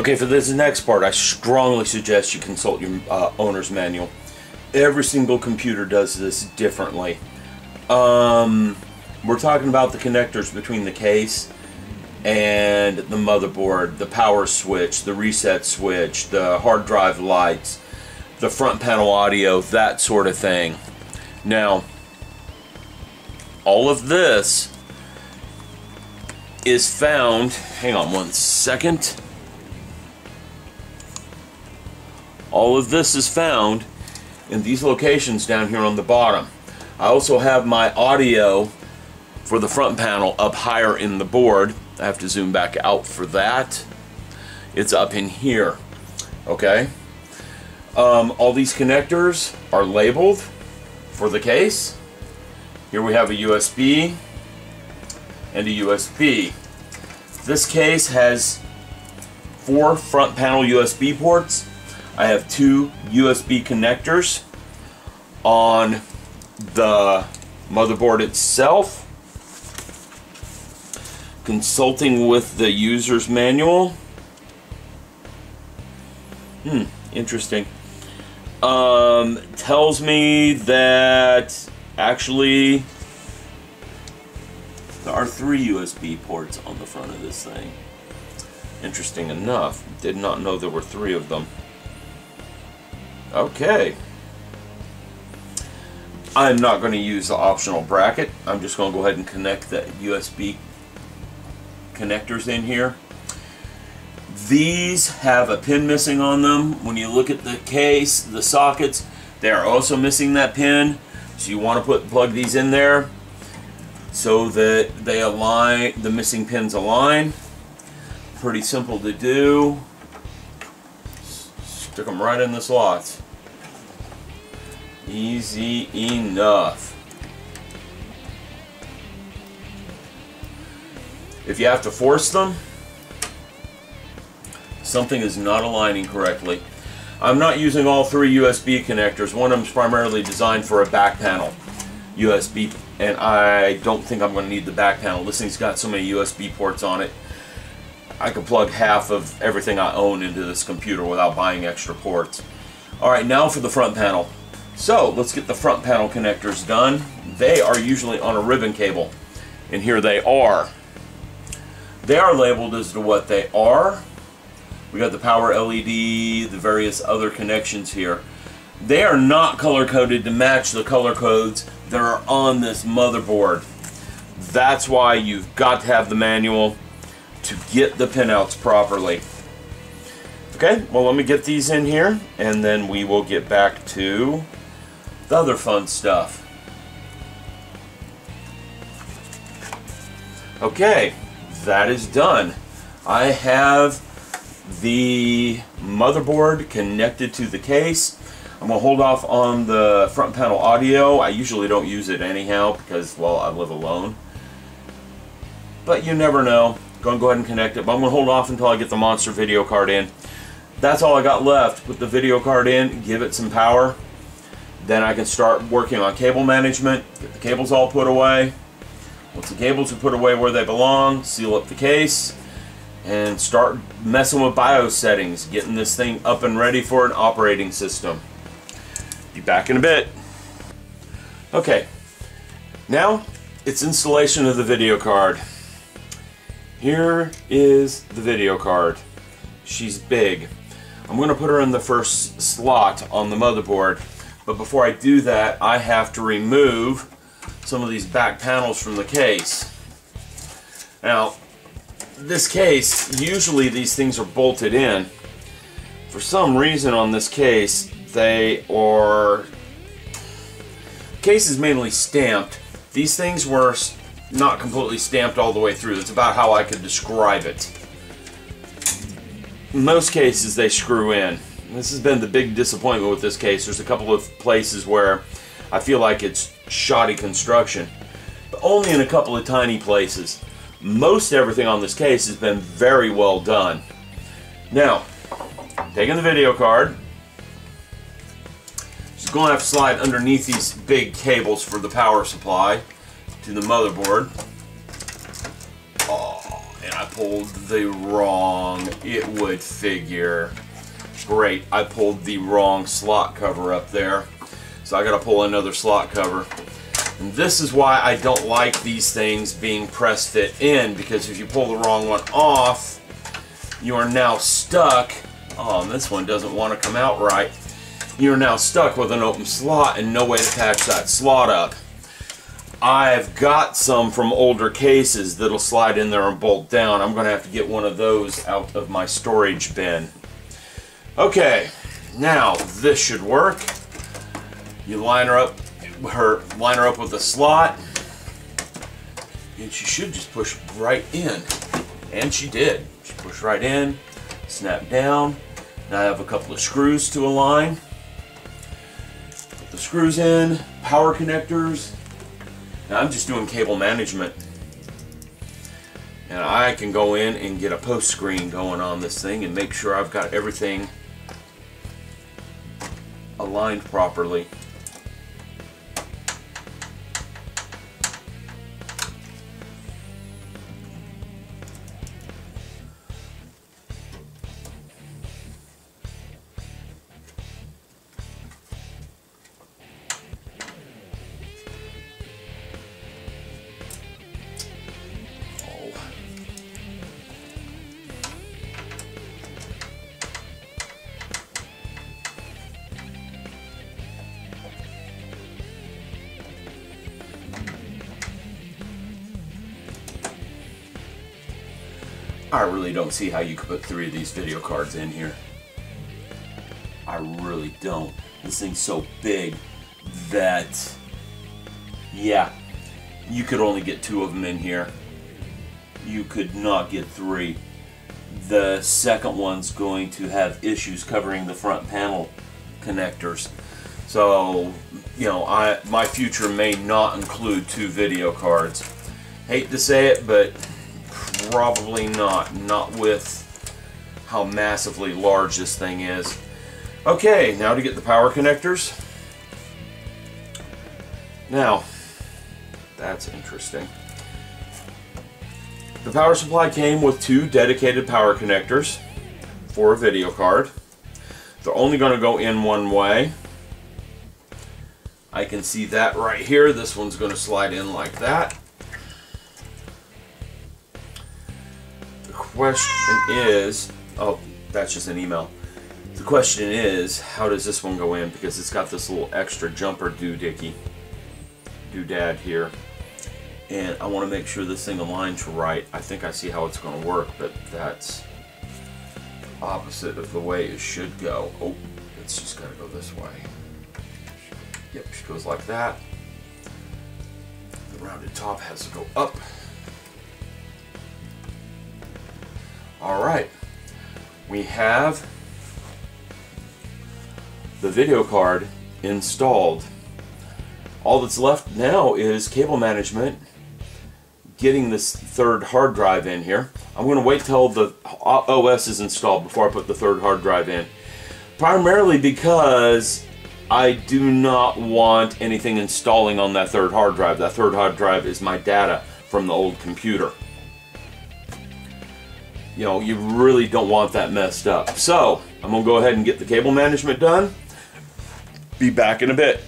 Okay, for this next part, I strongly suggest you consult your owner's manual. Every single computer does this differently. We're talking about the connectors between the case and the motherboard, the power switch, the reset switch, the hard drive lights, the front panel audio, that sort of thing. Now, all of this is found, hang on one second. All of this is found in these locations down here on the bottom. I also have my audio for the front panel up higher in the board. I have to zoom back out for that. It's up in here. Okay. All these connectors are labeled for the case. Here we have a USB and a USB. This case has 4 front panel USB ports. I have 2 USB connectors on the motherboard itself. Consulting with the user's manual. Interesting. Tells me that actually there are 3 USB ports on the front of this thing. Interesting enough. Did not know there were 3 of them. Okay. I'm not going to use the optional bracket. I'm just going to go ahead and connect the USB connectors in here. These have a pin missing on them. When you look at the case, the sockets, they are also missing that pin. So you want to plug these in there so that they align, the missing pins align. Pretty simple to do. Stick them right in the slots. Easy enough. If you have to force them, something is not aligning correctly. I'm not using all 3 USB connectors. One of them is primarily designed for a back panel USB, and I don't think I'm going to need the back panel. This thing's got so many USB ports on it. I could plug half of everything I own into this computer without buying extra ports. Alright, now for the front panel. So, let's get the front panel connectors done. They are usually on a ribbon cable, and here they are. They are labeled as to what they are. We got the power LED, the various other connections here. They are not color-coded to match the color codes that are on this motherboard. That's why you've got to have the manual to get the pinouts properly. Okay, well, let me get these in here, and then we will get back to the other fun stuff. Okay, that is done. I have the motherboard connected to the case. I'm going to hold off on the front panel audio. I usually don't use it anyhow because, well, I live alone. But you never know. Going to go ahead and connect it, but I'm going to hold off until I get the monster video card in. That's all I got left. Put the video card in, give it some power. Then I can start working on cable management, get the cables all put away. Once the cables are put away where they belong, seal up the case, and start messing with BIOS settings, getting this thing up and ready for an operating system. Be back in a bit. Okay, now it's installation of the video card. Here is the video card. She's big. I'm going to put her in the first slot on the motherboard, but before I do that, I have to remove some of these back panels from the case. Now, this case, usually these things are bolted in. For some reason on this case, the case is mainly stamped. These things were not completely stamped all the way through. That's about how I could describe it. In most cases they screw in. This has been the big disappointment with this case. There's a couple of places where I feel like it's shoddy construction, but only in a couple of tiny places. Most everything on this case has been very well done. Now, taking the video card, just going to have to slide underneath these big cables for the power supply to the motherboard. Oh, And I pulled the wrong, it would figure. Great, I pulled the wrong slot cover up there. So I gotta pull another slot cover. And this is why I don't like these things being press fit in, because if you pull the wrong one off, you are now stuck. Oh, and this one doesn't want to come out right. You're now stuck with an open slot and no way to patch that slot up. I've got some from older cases that'll slide in there and bolt down. I'm going to have to get one of those out of my storage bin. Okay, now this should work. You line her up with a slot, and she should just push right in. And she did. She pushed right in, snapped down. Now I have a couple of screws to align. Put the screws in, power connectors. Now I'm just doing cable management. And I can go in and get a post screen going on this thing and make sure I've got everything aligned properly. I really don't see how you could put 3 of these video cards in here. I really don't. This thing's so big that, yeah, you could only get 2 of them in here. You could not get 3. The second one's going to have issues covering the front panel connectors. So, you know, my future may not include 2 video cards. Hate to say it, but probably not. Not with how massively large this thing is. Okay, now to get the power connectors. Now, that's interesting. The power supply came with 2 dedicated power connectors for a video card. They're only going to go in one way. I can see that right here. This one's going to slide in like that. The question is, oh, that's just an email. The question is, how does this one go in? Because it's got this little extra jumper doodad here. And I want to make sure this thing aligns right. I think I see how it's going to work, but that's opposite of the way it should go. Oh, it's just got to go this way. Yep, she goes like that. The rounded top has to go up. Alright, we have the video card installed. All that's left now is cable management, getting this third hard drive in here. I'm going to wait till the OS is installed before I put the third hard drive in. Primarily because I do not want anything installing on that third hard drive. That third hard drive is my data from the old computer. You know, you really don't want that messed up. So, I'm going to go ahead and get the cable management done. Be back in a bit.